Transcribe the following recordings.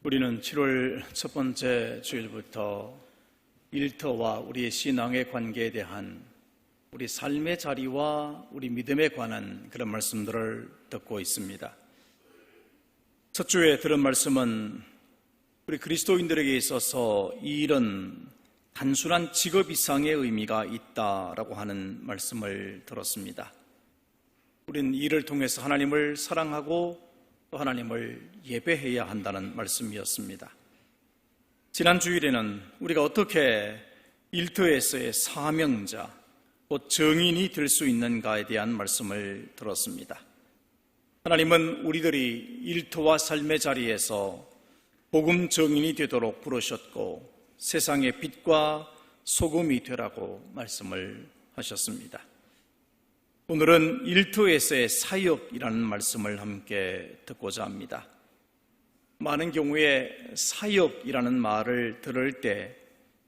우리는 7월 첫 번째 주일부터 일터와 우리의 신앙의 관계에 대한 우리 삶의 자리와 우리 믿음에 관한 그런 말씀들을 듣고 있습니다. 첫 주에 들은 말씀은 우리 그리스도인들에게 있어서 이 일은 단순한 직업 이상의 의미가 있다라고 하는 말씀을 들었습니다. 우리는 이 일을 통해서 하나님을 사랑하고 또 하나님을 예배해야 한다는 말씀이었습니다. 지난 주일에는 우리가 어떻게 일터에서의 사명자, 곧 정인이 될 수 있는가에 대한 말씀을 들었습니다. 하나님은 우리들이 일터와 삶의 자리에서 복음 정인이 되도록 부르셨고 세상의 빛과 소금이 되라고 말씀을 하셨습니다. 오늘은 일터에서의 사역이라는 말씀을 함께 듣고자 합니다. 많은 경우에 사역이라는 말을 들을 때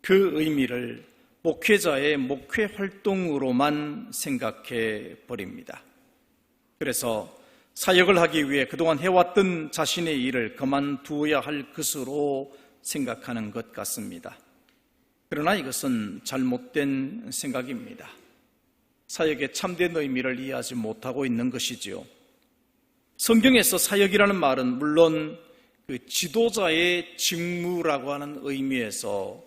그 의미를 목회자의 목회 활동으로만 생각해 버립니다. 그래서 사역을 하기 위해 그동안 해왔던 자신의 일을 그만두어야 할 것으로 생각하는 것 같습니다. 그러나 이것은 잘못된 생각입니다. 사역의 참된 의미를 이해하지 못하고 있는 것이지요. 성경에서 사역이라는 말은 물론 그 지도자의 직무라고 하는 의미에서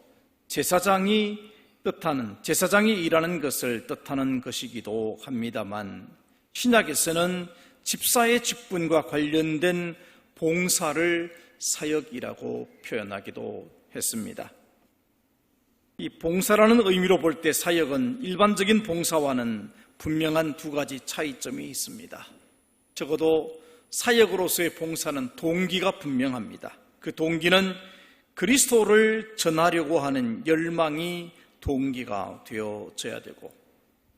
제사장이 일하는 것을 뜻하는 것이기도 합니다만, 신약에서는 집사의 직분과 관련된 봉사를 사역이라고 표현하기도 했습니다. 이 봉사라는 의미로 볼 때 사역은 일반적인 봉사와는 분명한 두 가지 차이점이 있습니다. 적어도 사역으로서의 봉사는 동기가 분명합니다. 그 동기는 그리스도를 전하려고 하는 열망이 동기가 되어져야 되고,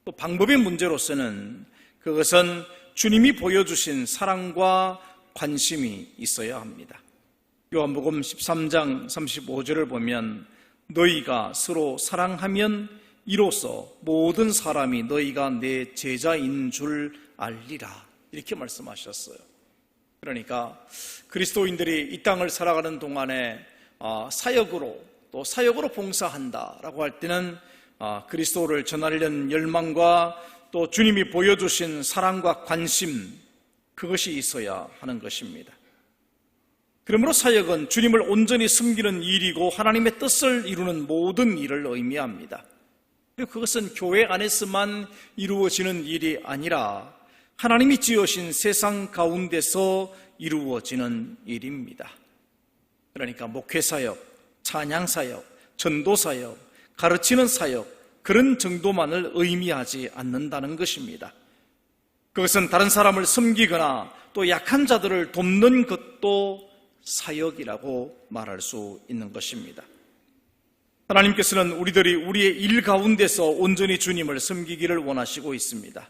또 방법의 문제로서는 그것은 주님이 보여주신 사랑과 관심이 있어야 합니다. 요한복음 13장 35절을 보면 너희가 서로 사랑하면 이로써 모든 사람이 너희가 내 제자인 줄 알리라, 이렇게 말씀하셨어요. 그러니까 그리스도인들이 이 땅을 살아가는 동안에 사역으로 봉사한다라고 할 때는 그리스도를 전하려는 열망과 또 주님이 보여주신 사랑과 관심, 그것이 있어야 하는 것입니다. 그러므로 사역은 주님을 온전히 섬기는 일이고 하나님의 뜻을 이루는 모든 일을 의미합니다. 그리고 그것은 교회 안에서만 이루어지는 일이 아니라 하나님이 지으신 세상 가운데서 이루어지는 일입니다. 그러니까 목회사역, 찬양사역, 전도사역, 가르치는 사역, 그런 정도만을 의미하지 않는다는 것입니다. 그것은 다른 사람을 섬기거나 또 약한 자들을 돕는 것도 사역이라고 말할 수 있는 것입니다. 하나님께서는 우리들이 우리의 일 가운데서 온전히 주님을 섬기기를 원하시고 있습니다.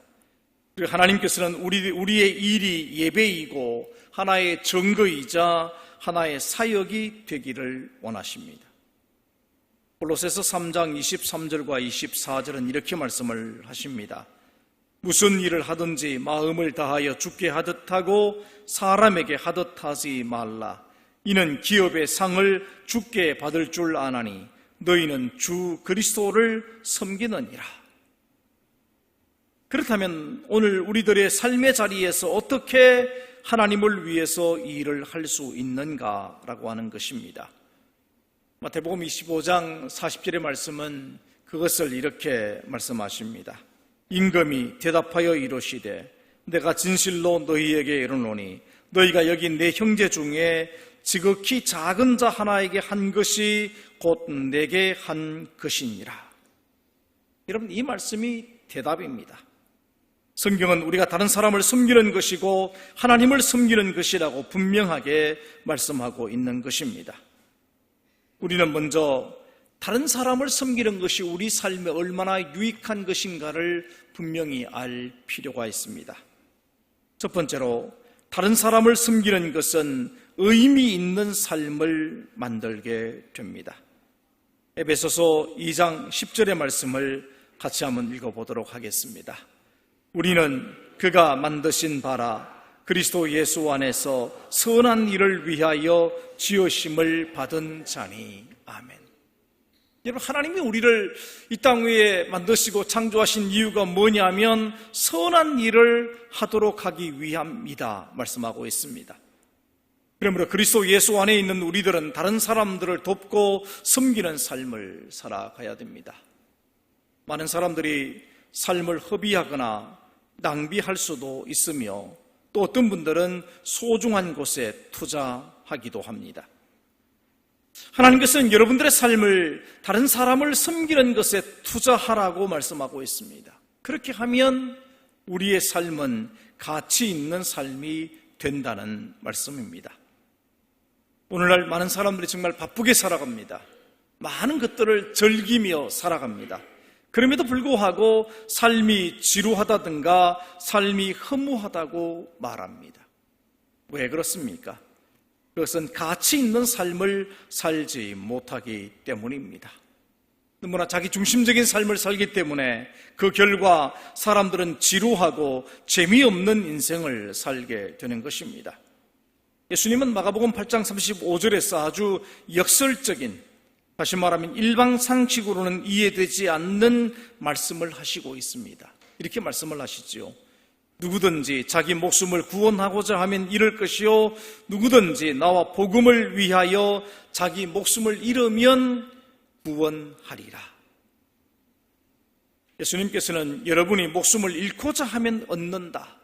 그리고 하나님께서는 우리의 일이 예배이고 하나의 증거이자 하나의 사역이 되기를 원하십니다. 골로새서 3장 23절과 24절은 이렇게 말씀을 하십니다. 무슨 일을 하든지 마음을 다하여 주께 하듯 하고 사람에게 하듯 하지 말라. 이는 기업의 상을 주께 받을 줄 아나니 너희는 주 그리스도를 섬기느니라. 그렇다면 오늘 우리들의 삶의 자리에서 어떻게 하나님을 위해서 이 일을 할 수 있는가라고 하는 것입니다. 마태복음 25장 40절의 말씀은 그것을 이렇게 말씀하십니다. 임금이 대답하여 이르시되 내가 진실로 너희에게 이르노니 너희가 여기 내 형제 중에 지극히 작은 자 하나에게 한 것이 곧 내게 한 것이니라. 여러분, 이 말씀이 대답입니다. 성경은 우리가 다른 사람을 섬기는 것이고 하나님을 섬기는 것이라고 분명하게 말씀하고 있는 것입니다. 우리는 먼저 다른 사람을 섬기는 것이 우리 삶에 얼마나 유익한 것인가를 분명히 알 필요가 있습니다. 첫 번째로, 다른 사람을 섬기는 것은 의미 있는 삶을 만들게 됩니다. 에베소서 2장 10절의 말씀을 같이 한번 읽어보도록 하겠습니다. 우리는 그가 만드신 바라 그리스도 예수 안에서 선한 일을 위하여 지으심을 받은 자니. 아멘. 여러분, 하나님이 우리를 이 땅 위에 만드시고 창조하신 이유가 뭐냐면 선한 일을 하도록 하기 위함이다 말씀하고 있습니다. 그러므로 그리스도 예수 안에 있는 우리들은 다른 사람들을 돕고 섬기는 삶을 살아가야 됩니다. 많은 사람들이 삶을 허비하거나 낭비할 수도 있으며 또 어떤 분들은 소중한 곳에 투자하기도 합니다. 하나님께서는 여러분들의 삶을 다른 사람을 섬기는 것에 투자하라고 말씀하고 있습니다. 그렇게 하면 우리의 삶은 가치 있는 삶이 된다는 말씀입니다. 오늘날 많은 사람들이 정말 바쁘게 살아갑니다. 많은 것들을 즐기며 살아갑니다. 그럼에도 불구하고 삶이 지루하다든가 삶이 허무하다고 말합니다. 왜 그렇습니까? 그것은 가치 있는 삶을 살지 못하기 때문입니다. 너무나 자기 중심적인 삶을 살기 때문에 그 결과 사람들은 지루하고 재미없는 인생을 살게 되는 것입니다. 예수님은 마가복음 8장 35절에서 아주 역설적인, 다시 말하면 일반 상식으로는 이해되지 않는 말씀을 하시고 있습니다. 이렇게 말씀을 하시지요. 누구든지 자기 목숨을 구원하고자 하면 잃을 것이요, 누구든지 나와 복음을 위하여 자기 목숨을 잃으면 구원하리라. 예수님께서는 여러분이 목숨을 잃고자 하면 얻는다,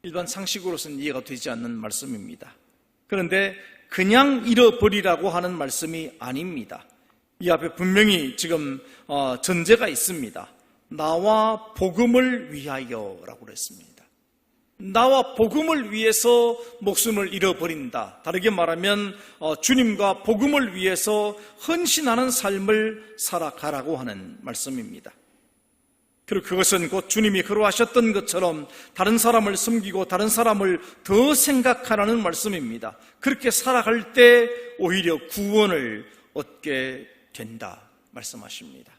일반 상식으로서는 이해가 되지 않는 말씀입니다. 그런데 그냥 잃어버리라고 하는 말씀이 아닙니다. 이 앞에 분명히 지금 전제가 있습니다. 나와 복음을 위하여라고 그랬습니다. 나와 복음을 위해서 목숨을 잃어버린다. 다르게 말하면 주님과 복음을 위해서 헌신하는 삶을 살아가라고 하는 말씀입니다. 그리고 그것은 곧 주님이 그러하셨던 것처럼 다른 사람을 섬기고 다른 사람을 더 생각하라는 말씀입니다. 그렇게 살아갈 때 오히려 구원을 얻게 된다 말씀하십니다.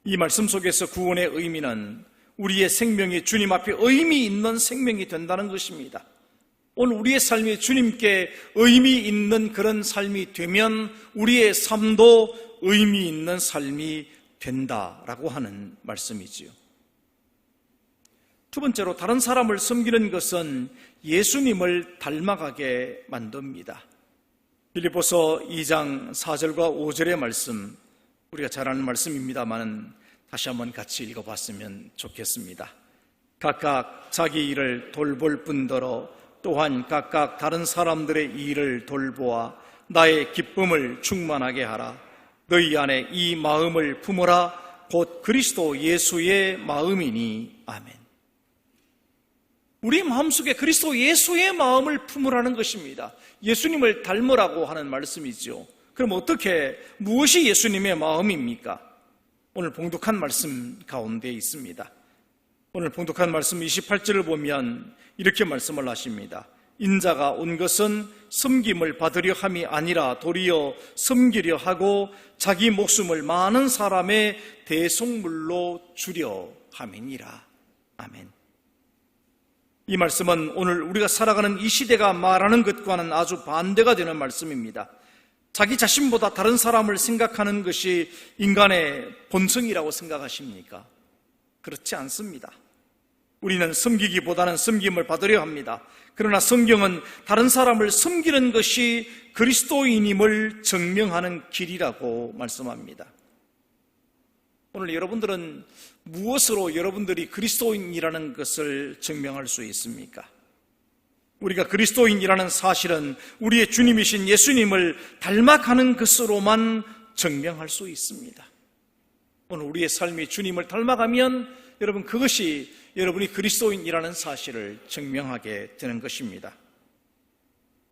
이 말씀 속에서 구원의 의미는 우리의 생명이 주님 앞에 의미 있는 생명이 된다는 것입니다. 오늘 우리의 삶이 주님께 의미 있는 그런 삶이 되면 우리의 삶도 의미 있는 삶이 된다라고 하는 말씀이지요. 두 번째로, 다른 사람을 섬기는 것은 예수님을 닮아가게 만듭니다. 빌립보서 2장 4절과 5절의 말씀, 우리가 잘 아는 말씀입니다만 다시 한번 같이 읽어봤으면 좋겠습니다. 각각 자기 일을 돌볼 뿐더러 또한 각각 다른 사람들의 일을 돌보아 나의 기쁨을 충만하게 하라. 너희 안에 이 마음을 품으라. 곧 그리스도 예수의 마음이니. 아멘. 우리 마음속에 그리스도 예수의 마음을 품으라는 것입니다. 예수님을 닮으라고 하는 말씀이죠. 그럼 어떻게, 무엇이 예수님의 마음입니까? 오늘 봉독한 말씀 가운데 있습니다. 오늘 봉독한 말씀 28절을 보면 이렇게 말씀을 하십니다. 인자가 온 것은 섬김을 받으려 함이 아니라 도리어 섬기려 하고 자기 목숨을 많은 사람의 대속물로 주려 함이니라. 아멘. 이 말씀은 오늘 우리가 살아가는 이 시대가 말하는 것과는 아주 반대가 되는 말씀입니다. 자기 자신보다 다른 사람을 생각하는 것이 인간의 본성이라고 생각하십니까? 그렇지 않습니다. 우리는 섬기기보다는 섬김을 받으려 합니다. 그러나 성경은 다른 사람을 섬기는 것이 그리스도인임을 증명하는 길이라고 말씀합니다. 오늘 여러분들은 무엇으로 여러분들이 그리스도인이라는 것을 증명할 수 있습니까? 우리가 그리스도인이라는 사실은 우리의 주님이신 예수님을 닮아가는 것으로만 증명할 수 있습니다. 오늘 우리의 삶이 주님을 닮아가면 여러분, 그것이 여러분이 그리스도인이라는 사실을 증명하게 되는 것입니다.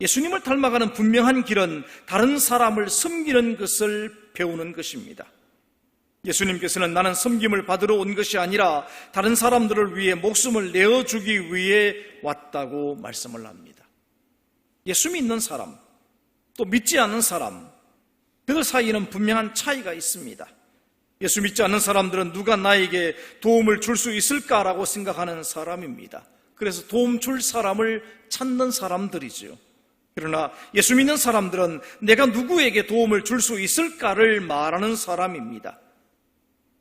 예수님을 닮아가는 분명한 길은 다른 사람을 섬기는 것을 배우는 것입니다. 예수님께서는 나는 섬김을 받으러 온 것이 아니라 다른 사람들을 위해 목숨을 내어주기 위해 왔다고 말씀을 합니다. 예수 믿는 사람, 또 믿지 않는 사람, 그들 사이에는 분명한 차이가 있습니다. 예수 믿지 않는 사람들은 누가 나에게 도움을 줄 수 있을까라고 생각하는 사람입니다. 그래서 도움 줄 사람을 찾는 사람들이죠. 그러나 예수 믿는 사람들은 내가 누구에게 도움을 줄 수 있을까를 말하는 사람입니다.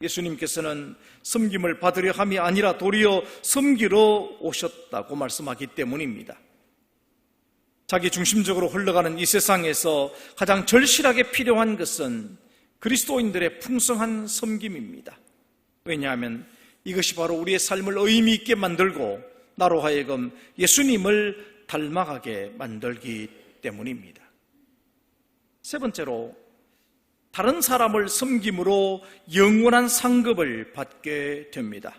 예수님께서는 섬김을 받으려 함이 아니라 도리어 섬기러 오셨다고 말씀하기 때문입니다. 자기 중심적으로 흘러가는 이 세상에서 가장 절실하게 필요한 것은 그리스도인들의 풍성한 섬김입니다. 왜냐하면 이것이 바로 우리의 삶을 의미 있게 만들고 나로 하여금 예수님을 닮아가게 만들기 때문입니다. 세 번째로, 다른 사람을 섬김으로 영원한 상급을 받게 됩니다.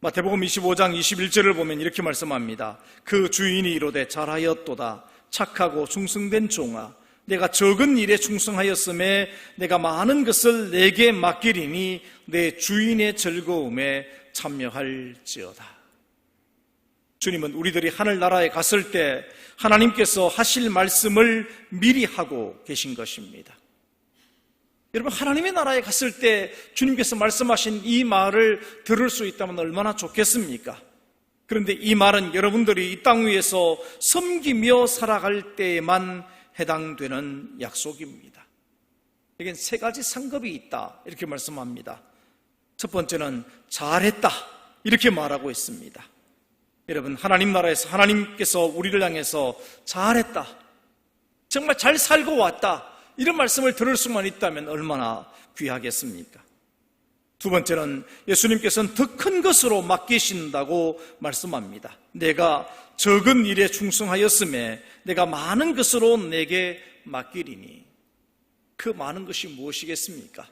마태복음 25장 21절을 보면 이렇게 말씀합니다. 그 주인이 이르되 잘하였도다 착하고 충성된 종아, 내가 적은 일에 충성하였음에 내가 많은 것을 내게 맡기리니 내 주인의 즐거움에 참여할지어다. 주님은 우리들이 하늘나라에 갔을 때 하나님께서 하실 말씀을 미리 하고 계신 것입니다. 여러분, 하나님의 나라에 갔을 때 주님께서 말씀하신 이 말을 들을 수 있다면 얼마나 좋겠습니까? 그런데 이 말은 여러분들이 이 땅 위에서 섬기며 살아갈 때에만 해당되는 약속입니다. 여기엔 세 가지 상급이 있다 이렇게 말씀합니다. 첫 번째는 잘했다 이렇게 말하고 있습니다. 여러분, 하나님 나라에서 하나님께서 우리를 향해서 잘했다, 정말 잘 살고 왔다, 이런 말씀을 들을 수만 있다면 얼마나 귀하겠습니까? 두 번째는 예수님께서는 더 큰 것으로 맡기신다고 말씀합니다. 내가 적은 일에 충성하였음에 내가 많은 것으로 내게 맡기리니. 그 많은 것이 무엇이겠습니까?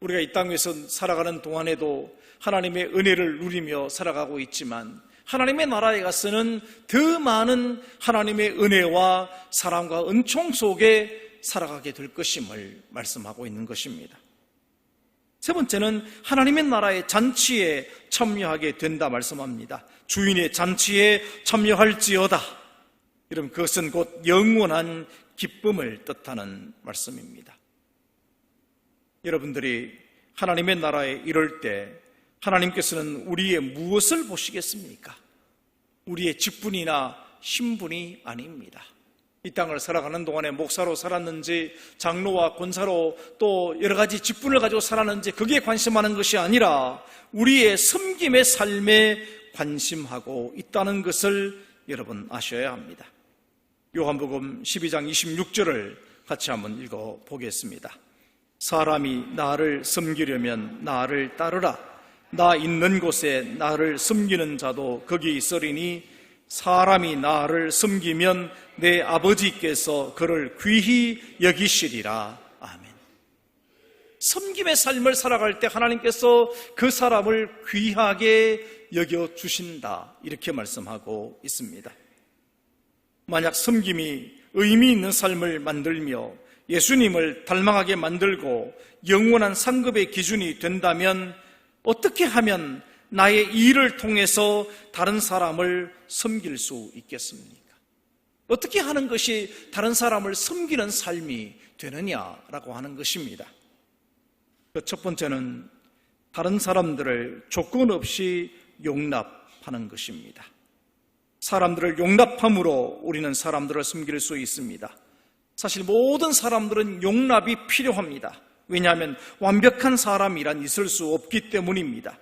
우리가 이 땅에서 살아가는 동안에도 하나님의 은혜를 누리며 살아가고 있지만 하나님의 나라에 가서는 더 많은 하나님의 은혜와 사랑과 은총 속에 살아가게 될 것임을 말씀하고 있는 것입니다. 세 번째는 하나님의 나라의 잔치에 참여하게 된다 말씀합니다. 주인의 잔치에 참여할지어다. 여러분, 그것은 곧 영원한 기쁨을 뜻하는 말씀입니다. 여러분들이 하나님의 나라에 이를 때 하나님께서는 우리의 무엇을 보시겠습니까? 우리의 직분이나 신분이 아닙니다. 이 땅을 살아가는 동안에 목사로 살았는지 장로와 권사로 또 여러 가지 직분을 가지고 살았는지 그게 관심하는 것이 아니라 우리의 섬김의 삶에 관심하고 있다는 것을 여러분 아셔야 합니다. 요한복음 12장 26절을 같이 한번 읽어보겠습니다. 사람이 나를 섬기려면 나를 따르라. 나 있는 곳에 나를 섬기는 자도 거기 있으리니 사람이 나를 섬기면 내 아버지께서 그를 귀히 여기시리라. 아멘. 섬김의 삶을 살아갈 때 하나님께서 그 사람을 귀하게 여겨주신다 이렇게 말씀하고 있습니다. 만약 섬김이 의미 있는 삶을 만들며 예수님을 닮아가게 만들고 영원한 상급의 기준이 된다면 어떻게 하면 나의 일을 통해서 다른 사람을 섬길 수 있겠습니까? 어떻게 하는 것이 다른 사람을 섬기는 삶이 되느냐라고 하는 것입니다. 그 첫 번째는 다른 사람들을 조건 없이 용납하는 것입니다. 사람들을 용납함으로 우리는 사람들을 섬길 수 있습니다. 사실 모든 사람들은 용납이 필요합니다. 왜냐하면 완벽한 사람이란 있을 수 없기 때문입니다.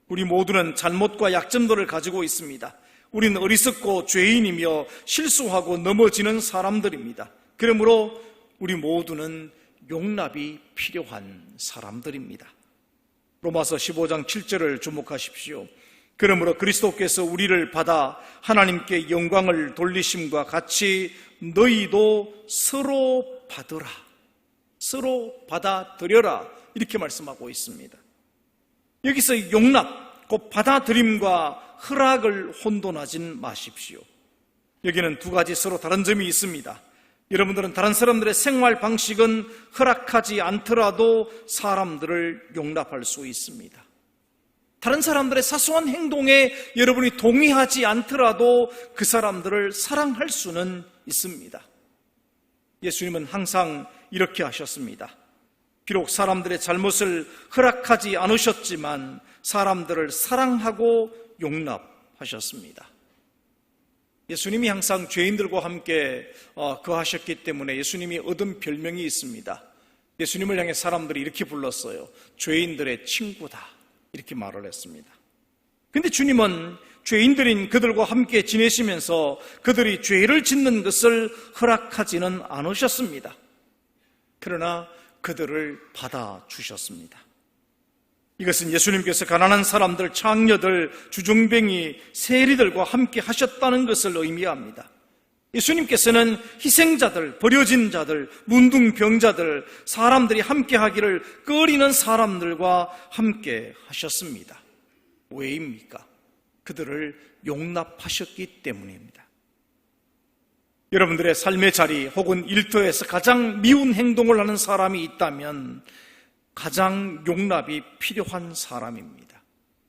우리 모두는 잘못과 약점들을 가지고 있습니다. 우리는 어리석고 죄인이며 실수하고 넘어지는 사람들입니다. 그러므로 우리 모두는 용납이 필요한 사람들입니다. 로마서 15장 7절을 주목하십시오. 그러므로 그리스도께서 우리를 받아 하나님께 영광을 돌리심과 같이 너희도 서로 받으라. 서로 받아들여라. 이렇게 말씀하고 있습니다. 여기서 용납, 곧 받아들임과 허락을 혼돈하진 마십시오. 여기는 두 가지 서로 다른 점이 있습니다. 여러분들은 다른 사람들의 생활 방식은 허락하지 않더라도 사람들을 용납할 수 있습니다. 다른 사람들의 사소한 행동에 여러분이 동의하지 않더라도 그 사람들을 사랑할 수는 있습니다. 예수님은 항상 이렇게 하셨습니다. 비록 사람들의 잘못을 허락하지 않으셨지만 사람들을 사랑하고 하셨습니다. 예수님이 항상 죄인들과 함께 거하셨기 때문에 예수님이 얻은 별명이 있습니다. 예수님을 향해 사람들이 이렇게 불렀어요. 죄인들의 친구다, 이렇게 말을 했습니다. 근데 주님은 죄인들인 그들과 함께 지내시면서 그들이 죄를 짓는 것을 허락하지는 않으셨습니다. 그러나 그들을 받아주셨습니다. 이것은 예수님께서 가난한 사람들, 창녀들, 주중뱅이, 세리들과 함께 하셨다는 것을 의미합니다. 예수님께서는 희생자들, 버려진 자들, 문둥병자들, 사람들이 함께 하기를 꺼리는 사람들과 함께 하셨습니다. 왜입니까? 그들을 용납하셨기 때문입니다. 여러분들의 삶의 자리 혹은 일터에서 가장 미운 행동을 하는 사람이 있다면 가장 용납이 필요한 사람입니다.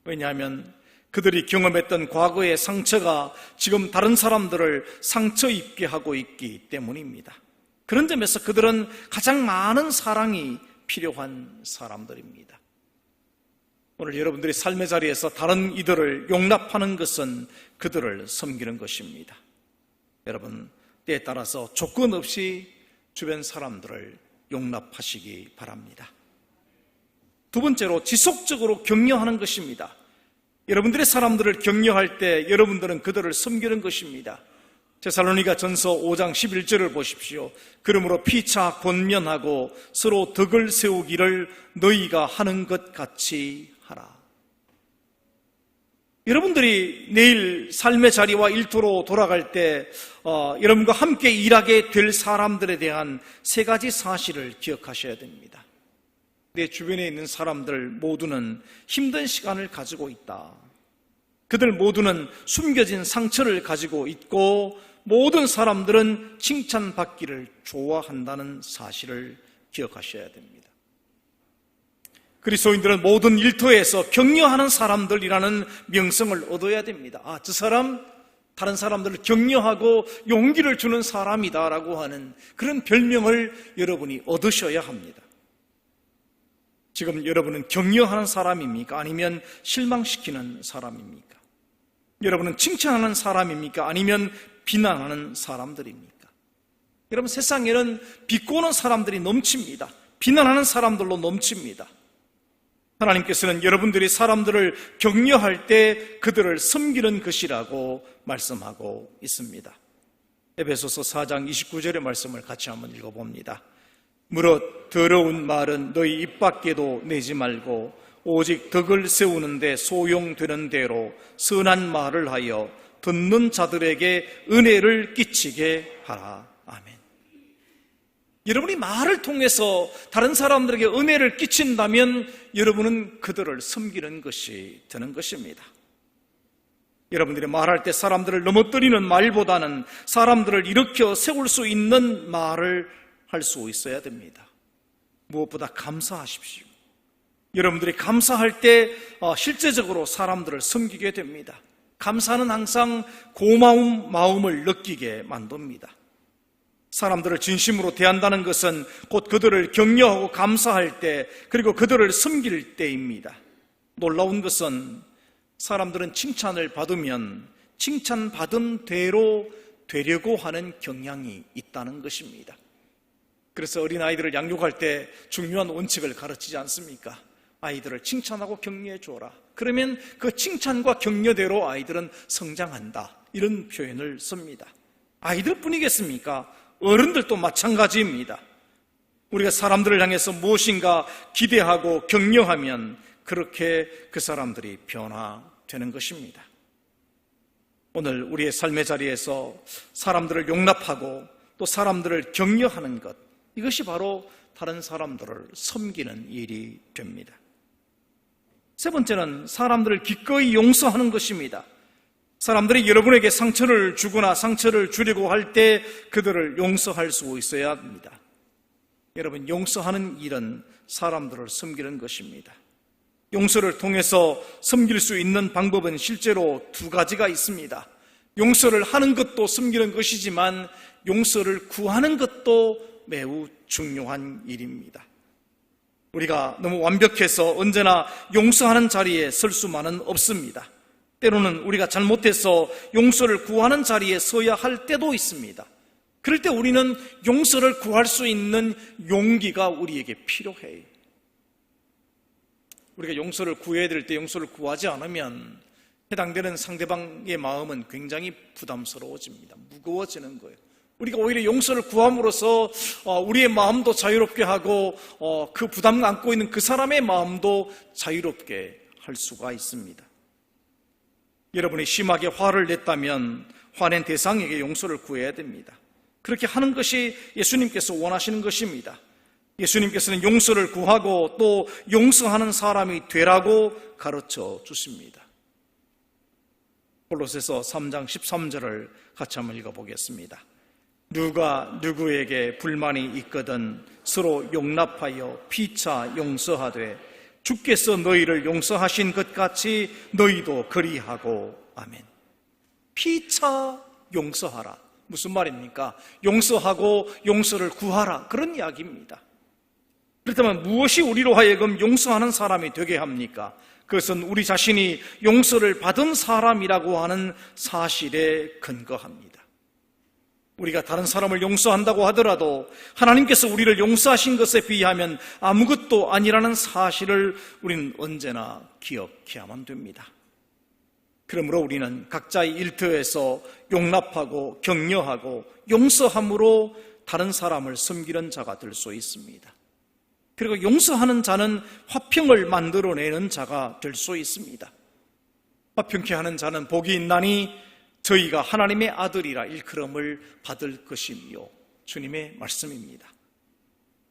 왜냐하면 그들이 경험했던 과거의 상처가 지금 다른 사람들을 상처 입게 하고 있기 때문입니다. 그런 점에서 그들은 가장 많은 사랑이 필요한 사람들입니다. 오늘 여러분들이 삶의 자리에서 다른 이들을 용납하는 것은 그들을 섬기는 것입니다. 여러분, 때에 따라서 조건 없이 주변 사람들을 용납하시기 바랍니다. 두 번째로 지속적으로 격려하는 것입니다. 여러분들의 사람들을 격려할 때 여러분들은 그들을 섬기는 것입니다. 데살로니가 전서 5장 11절을 보십시오. 그러므로 피차 권면하고 서로 덕을 세우기를 너희가 하는 것 같이 하라. 여러분들이 내일 삶의 자리와 일터로 돌아갈 때 여러분과 함께 일하게 될 사람들에 대한 세 가지 사실을 기억하셔야 됩니다. 내 주변에 있는 사람들 모두는 힘든 시간을 가지고 있다. 그들 모두는 숨겨진 상처를 가지고 있고 모든 사람들은 칭찬받기를 좋아한다는 사실을 기억하셔야 됩니다. 그리스도인들은 모든 일터에서 격려하는 사람들이라는 명성을 얻어야 됩니다. 저 사람 다른 사람들을 격려하고 용기를 주는 사람이다라고 하는 그런 별명을 여러분이 얻으셔야 합니다. 지금 여러분은 격려하는 사람입니까? 아니면 실망시키는 사람입니까? 여러분은 칭찬하는 사람입니까? 아니면 비난하는 사람들입니까? 여러분, 세상에는 비꼬는 사람들이 넘칩니다. 비난하는 사람들로 넘칩니다. 하나님께서는 여러분들이 사람들을 격려할 때 그들을 섬기는 것이라고 말씀하고 있습니다. 에베소서 4장 29절의 말씀을 같이 한번 읽어봅니다. 무릇 더러운 말은 너희 입 밖에도 내지 말고 오직 덕을 세우는데 소용되는 대로 선한 말을 하여 듣는 자들에게 은혜를 끼치게 하라. 아멘. 여러분이 말을 통해서 다른 사람들에게 은혜를 끼친다면 여러분은 그들을 섬기는 것이 되는 것입니다. 여러분들이 말할 때 사람들을 넘어뜨리는 말보다는 사람들을 일으켜 세울 수 있는 말을 할 수 있어야 됩니다. 무엇보다 감사하십시오. 여러분들이 감사할 때 실제적으로 사람들을 섬기게 됩니다. 감사는 항상 고마운 마음을 느끼게 만듭니다. 사람들을 진심으로 대한다는 것은 곧 그들을 격려하고 감사할 때 그리고 그들을 섬길 때입니다. 놀라운 것은 사람들은 칭찬을 받으면 칭찬받은 대로 되려고 하는 경향이 있다는 것입니다. 그래서 어린아이들을 양육할 때 중요한 원칙을 가르치지 않습니까? 아이들을 칭찬하고 격려해 줘라. 그러면 그 칭찬과 격려대로 아이들은 성장한다. 이런 표현을 씁니다. 아이들뿐이겠습니까? 어른들도 마찬가지입니다. 우리가 사람들을 향해서 무엇인가 기대하고 격려하면 그렇게 그 사람들이 변화되는 것입니다. 오늘 우리의 삶의 자리에서 사람들을 용납하고 또 사람들을 격려하는 것, 이것이 바로 다른 사람들을 섬기는 일이 됩니다. 세 번째는 사람들을 기꺼이 용서하는 것입니다. 사람들이 여러분에게 상처를 주거나 상처를 주려고 할 때 그들을 용서할 수 있어야 합니다. 여러분, 용서하는 일은 사람들을 섬기는 것입니다. 용서를 통해서 섬길 수 있는 방법은 실제로 두 가지가 있습니다. 용서를 하는 것도 섬기는 것이지만 용서를 구하는 것도 매우 중요한 일입니다. 우리가 너무 완벽해서 언제나 용서하는 자리에 설 수만은 없습니다. 때로는 우리가 잘못해서 용서를 구하는 자리에 서야 할 때도 있습니다. 그럴 때 우리는 용서를 구할 수 있는 용기가 우리에게 필요해요. 우리가 용서를 구해야 될 때 용서를 구하지 않으면 해당되는 상대방의 마음은 굉장히 부담스러워집니다. 무거워지는 거예요. 우리가 오히려 용서를 구함으로써 우리의 마음도 자유롭게 하고 그 부담 안고 있는 그 사람의 마음도 자유롭게 할 수가 있습니다. 여러분이 심하게 화를 냈다면 화낸 대상에게 용서를 구해야 됩니다. 그렇게 하는 것이 예수님께서 원하시는 것입니다. 예수님께서는 용서를 구하고 또 용서하는 사람이 되라고 가르쳐 주십니다. 골로새서 3장 13절을 같이 한번 읽어보겠습니다. 누가 누구에게 불만이 있거든 서로 용납하여 피차 용서하되 주께서 너희를 용서하신 것 같이 너희도 그리하고. 아멘. 피차 용서하라. 무슨 말입니까? 용서하고 용서를 구하라. 그런 이야기입니다. 그렇다면 무엇이 우리로 하여금 용서하는 사람이 되게 합니까? 그것은 우리 자신이 용서를 받은 사람이라고 하는 사실에 근거합니다. 우리가 다른 사람을 용서한다고 하더라도 하나님께서 우리를 용서하신 것에 비하면 아무것도 아니라는 사실을 우리는 언제나 기억해야만 됩니다. 그러므로 우리는 각자의 일터에서 용납하고 격려하고 용서함으로 다른 사람을 섬기는 자가 될 수 있습니다. 그리고 용서하는 자는 화평을 만들어내는 자가 될 수 있습니다. 화평케 하는 자는 복이 있나니 저희가 하나님의 아들이라 일컬음을 받을 것이며, 주님의 말씀입니다.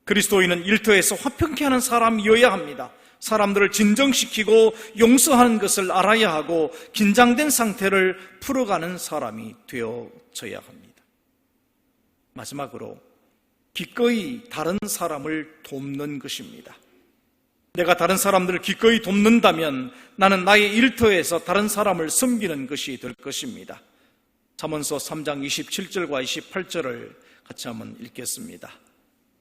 그리스도인은 일터에서 화평케 하는 사람이어야 합니다. 사람들을 진정시키고 용서하는 것을 알아야 하고 긴장된 상태를 풀어가는 사람이 되어져야 합니다. 마지막으로 기꺼이 다른 사람을 돕는 것입니다. 내가 다른 사람들을 기꺼이 돕는다면 나는 나의 일터에서 다른 사람을 섬기는 것이 될 것입니다. 잠언서 3장 27절과 28절을 같이 한번 읽겠습니다.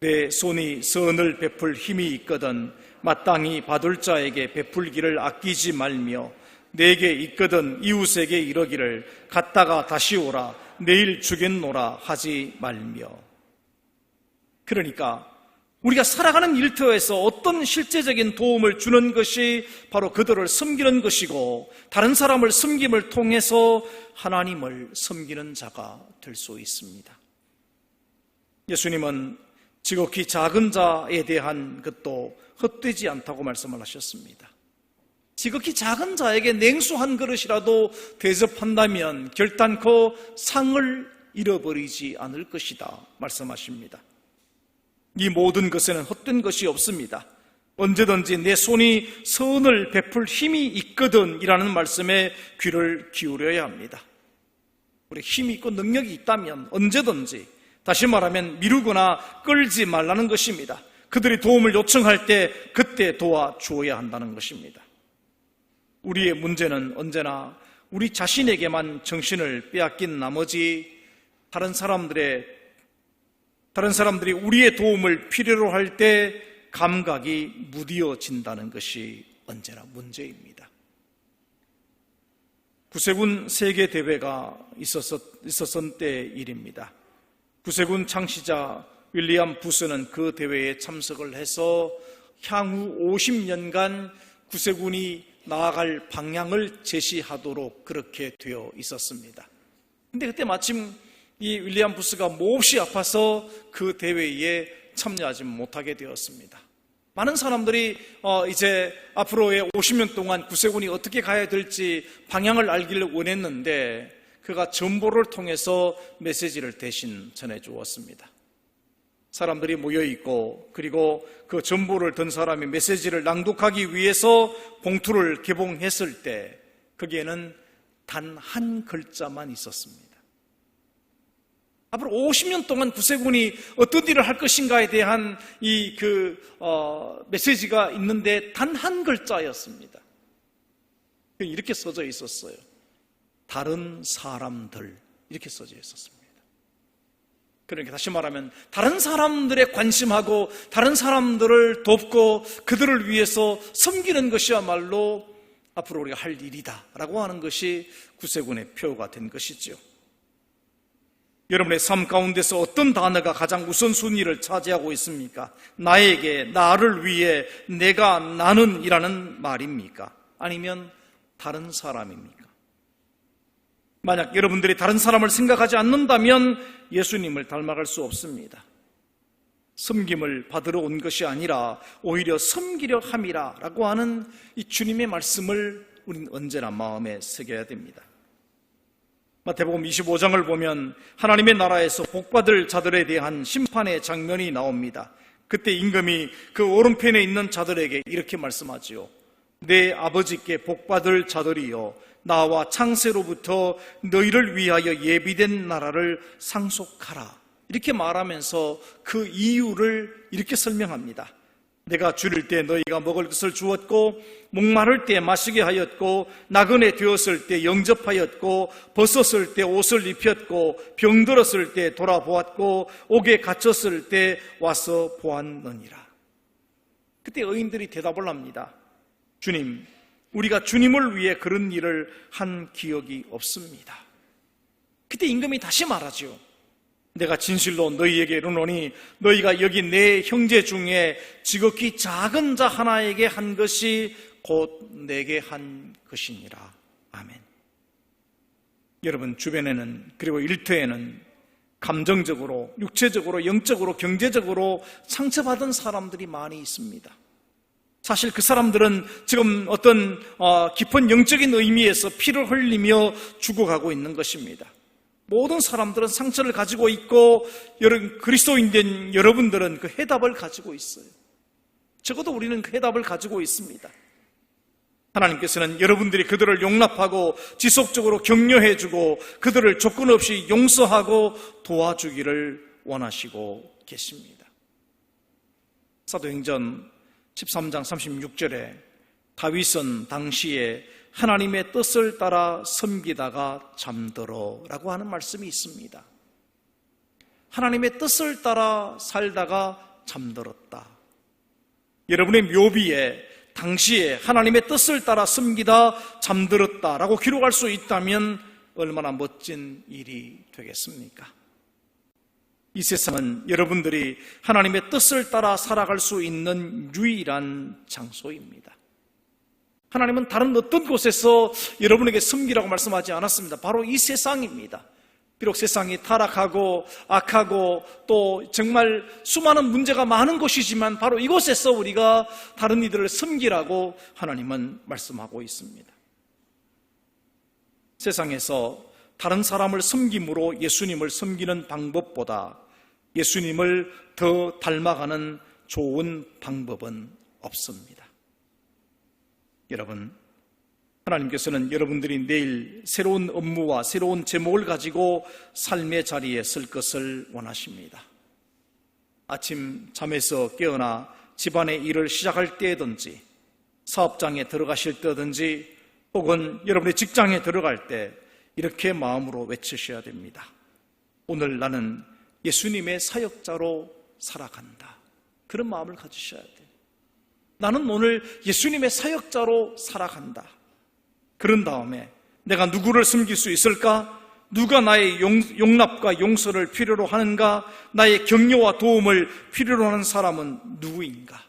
내 손이 선을 베풀 힘이 있거든 마땅히 받을 자에게 베풀기를 아끼지 말며 내게 있거든 이웃에게 이러기를 갔다가 다시 오라 내일 주겠노라 하지 말며. 그러니까 우리가 살아가는 일터에서 어떤 실제적인 도움을 주는 것이 바로 그들을 섬기는 것이고 다른 사람을 섬김을 통해서 하나님을 섬기는 자가 될 수 있습니다. 예수님은 지극히 작은 자에 대한 것도 헛되지 않다고 말씀을 하셨습니다. 지극히 작은 자에게 냉수 한 그릇이라도 대접한다면 결단코 상을 잃어버리지 않을 것이다 말씀하십니다. 이 모든 것에는 헛된 것이 없습니다. 언제든지 내 손이 선을 베풀 힘이 있거든 이라는 말씀에 귀를 기울여야 합니다. 우리 힘이 있고 능력이 있다면 언제든지, 다시 말하면 미루거나 끌지 말라는 것입니다. 그들이 도움을 요청할 때 그때 도와주어야 한다는 것입니다. 우리의 문제는 언제나 우리 자신에게만 정신을 빼앗긴 나머지 다른 사람들이 우리의 도움을 필요로 할 때 감각이 무뎌진다는 것이 언제나 문제입니다. 구세군 세계대회가 있었던 때의 일입니다. 구세군 창시자 윌리엄 부스는 그 대회에 참석을 해서 향후 50년간 구세군이 나아갈 방향을 제시하도록 그렇게 되어 있었습니다. 근데 그때 마침 이 윌리엄 부스가 몹시 아파서 그 대회에 참여하지 못하게 되었습니다. 많은 사람들이 이제 앞으로의 50년 동안 구세군이 어떻게 가야 될지 방향을 알기를 원했는데 그가 전보를 통해서 메시지를 대신 전해주었습니다. 사람들이 모여있고 그리고 그 전보를 든 사람이 메시지를 낭독하기 위해서 봉투를 개봉했을 때 거기에는 단 한 글자만 있었습니다. 앞으로 50년 동안 구세군이 어떤 일을 할 것인가에 대한 메시지가 있는데 단 한 글자였습니다. 이렇게 써져 있었어요. 다른 사람들, 이렇게 써져 있었습니다. 그러니까 다시 말하면 다른 사람들에 관심하고 다른 사람들을 돕고 그들을 위해서 섬기는 것이야말로 앞으로 우리가 할 일이다 라고 하는 것이 구세군의 표가 된 것이죠. 여러분의 삶 가운데서 어떤 단어가 가장 우선순위를 차지하고 있습니까? 나에게, 나를 위해, 내가, 나는 이라는 말입니까? 아니면 다른 사람입니까? 만약 여러분들이 다른 사람을 생각하지 않는다면 예수님을 닮아갈 수 없습니다. 섬김을 받으러 온 것이 아니라 오히려 섬기려 함이라 라고 하는 이 주님의 말씀을 우리는 언제나 마음에 새겨야 됩니다. 마태복음 25장을 보면 하나님의 나라에서 복받을 자들에 대한 심판의 장면이 나옵니다. 그때 임금이 그 오른편에 있는 자들에게 이렇게 말씀하지요. 내 아버지께 복받을 자들이여, 나와 창세로부터 너희를 위하여 예비된 나라를 상속하라. 이렇게 말하면서 그 이유를 이렇게 설명합니다. 내가 줄일 때 너희가 먹을 것을 주었고, 목마를 때 마시게 하였고, 나그네 되었을 때 영접하였고, 벗었을 때 옷을 입혔고, 병들었을 때 돌아보았고, 옥에 갇혔을 때 와서 보았느니라. 그때 의인들이 대답을 합니다. 주님, 우리가 주님을 위해 그런 일을 한 기억이 없습니다. 그때 임금이 다시 말하죠. 내가 진실로 너희에게 이르노니 너희가 여기 내 형제 중에 지극히 작은 자 하나에게 한 것이 곧 내게 한 것이니라. 아멘. 여러분 주변에는, 그리고 일터에는 감정적으로, 육체적으로, 영적으로, 경제적으로 상처받은 사람들이 많이 있습니다. 사실 그 사람들은 지금 어떤 깊은 영적인 의미에서 피를 흘리며 죽어가고 있는 것입니다. 모든 사람들은 상처를 가지고 있고, 그리스도인된 여러분들은 그 해답을 가지고 있어요. 적어도 우리는 그 해답을 가지고 있습니다. 하나님께서는 여러분들이 그들을 용납하고 지속적으로 격려해주고 그들을 조건 없이 용서하고 도와주기를 원하시고 계십니다. 사도행전 13장 36절에 다윗은 당시에 하나님의 뜻을 따라 섬기다가 잠들어 라고 하는 말씀이 있습니다. 하나님의 뜻을 따라 살다가 잠들었다. 여러분의 묘비에 당시에 하나님의 뜻을 따라 섬기다 잠들었다라고 기록할 수 있다면 얼마나 멋진 일이 되겠습니까? 이 세상은 여러분들이 하나님의 뜻을 따라 살아갈 수 있는 유일한 장소입니다. 하나님은 다른 어떤 곳에서 여러분에게 섬기라고 말씀하지 않았습니다. 바로 이 세상입니다. 비록 세상이 타락하고 악하고 또 정말 수많은 문제가 많은 곳이지만 바로 이곳에서 우리가 다른 이들을 섬기라고 하나님은 말씀하고 있습니다. 세상에서 다른 사람을 섬김으로 예수님을 섬기는 방법보다 예수님을 더 닮아가는 좋은 방법은 없습니다. 여러분, 하나님께서는 여러분들이 내일 새로운 업무와 새로운 제목을 가지고 삶의 자리에 설 것을 원하십니다. 아침 잠에서 깨어나 집안의 일을 시작할 때든지, 사업장에 들어가실 때든지, 혹은 여러분의 직장에 들어갈 때 이렇게 마음으로 외치셔야 됩니다. 오늘 나는 예수님의 사역자로 살아간다. 그런 마음을 가지셔야 돼요. 나는 오늘 예수님의 사역자로 살아간다. 그런 다음에 내가 누구를 섬길 수 있을까? 누가 나의 용납과 용서를 필요로 하는가? 나의 격려와 도움을 필요로 하는 사람은 누구인가?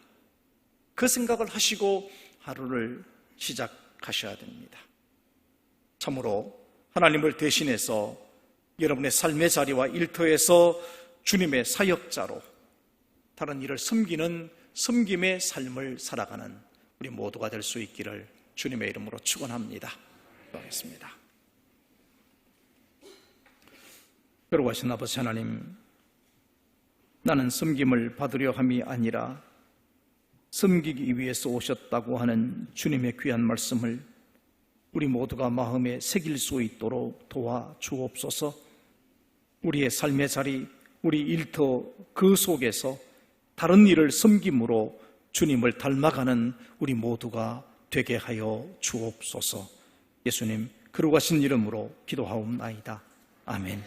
그 생각을 하시고 하루를 시작하셔야 됩니다. 참으로 하나님을 대신해서 여러분의 삶의 자리와 일터에서 주님의 사역자로 다른 일을 섬기는 섬김의 삶을 살아가는 우리 모두가 될 수 있기를 주님의 이름으로 축원합니다. 기도하겠습니다. 여러분, 아버지 하나님, 나는 섬김을 받으려 함이 아니라 섬기기 위해서 오셨다고 하는 주님의 귀한 말씀을 우리 모두가 마음에 새길 수 있도록 도와주옵소서. 우리의 삶의 자리, 우리 일터 그 속에서 다른 일을 섬김으로 주님을 닮아가는 우리 모두가 되게 하여 주옵소서. 예수님, 거룩하신 이름으로 기도하옵나이다. 아멘.